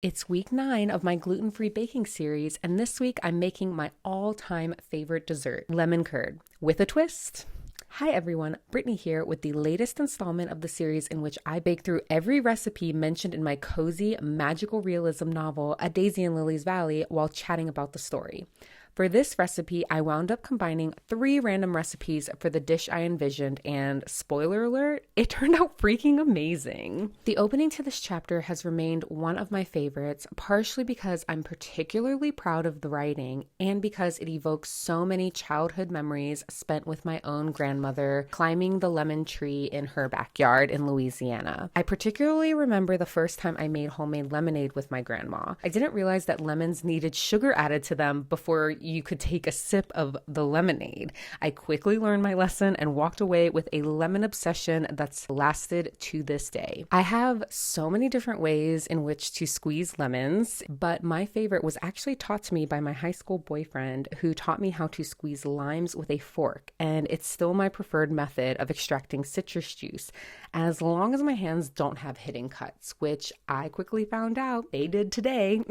It's week 9 of my gluten-free baking series, and this week I'm making my all-time favorite dessert, lemon curd, with a twist. Hi everyone, Brittany here with the latest installment of the series in which I bake through every recipe mentioned in my cozy magical realism novel, A Daisy in Lily's Valley, while chatting about the story. For this recipe, I wound up combining 3 random recipes for the dish I envisioned, and spoiler alert, it turned out freaking amazing. The opening to this chapter has remained one of my favorites, partially because I'm particularly proud of the writing and because it evokes so many childhood memories spent with my own grandmother climbing the lemon tree in her backyard in Louisiana. I particularly remember the first time I made homemade lemonade with my grandma. I didn't realize that lemons needed sugar added to them before you could take a sip of the lemonade. I quickly learned my lesson and walked away with a lemon obsession that's lasted to this day. I have so many different ways in which to squeeze lemons, but my favorite was actually taught to me by my high school boyfriend, who taught me how to squeeze limes with a fork, and it's still my preferred method of extracting citrus juice, as long as my hands don't have hidden cuts, which I quickly found out they did today.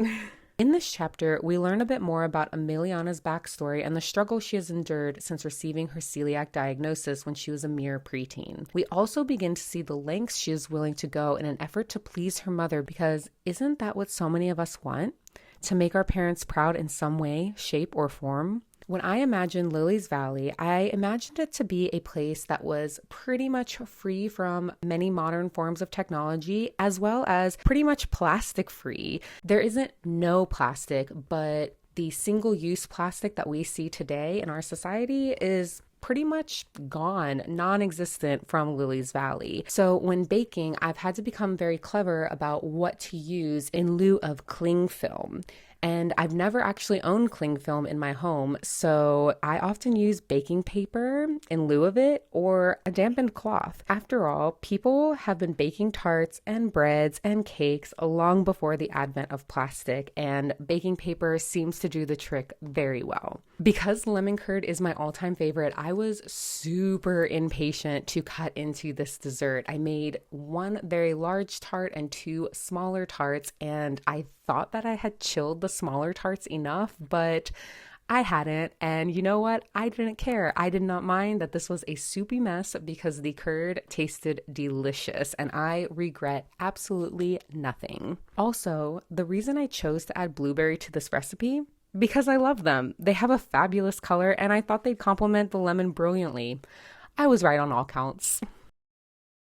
In this chapter, we learn a bit more about Emiliana's backstory and the struggle she has endured since receiving her celiac diagnosis when she was a mere preteen. We also begin to see the lengths she is willing to go in an effort to please her mother, because isn't that what so many of us want? To make our parents proud in some way, shape, or form? When I imagined Lily's Valley, I imagined it to be a place that was pretty much free from many modern forms of technology, as well as pretty much plastic free. There isn't no plastic, but the single-use plastic that we see today in our society is pretty much gone, non-existent from Lily's Valley. So when baking, I've had to become very clever about what to use in lieu of cling film. And I've never actually owned cling film in my home, so I often use baking paper in lieu of it, or a dampened cloth. After all, people have been baking tarts and breads and cakes long before the advent of plastic, and baking paper seems to do the trick very well. Because lemon curd is my all-time favorite, I was super impatient to cut into this dessert. I made 1 very large tart and 2 smaller tarts, and I thought that I had chilled the smaller tarts enough, but I hadn't. And you know what? I didn't care. I did not mind that this was a soupy mess because the curd tasted delicious, and I regret absolutely nothing. Also, the reason I chose to add blueberry to this recipe, because I love them. They have a fabulous color, and I thought they'd complement the lemon brilliantly. I was right on all counts.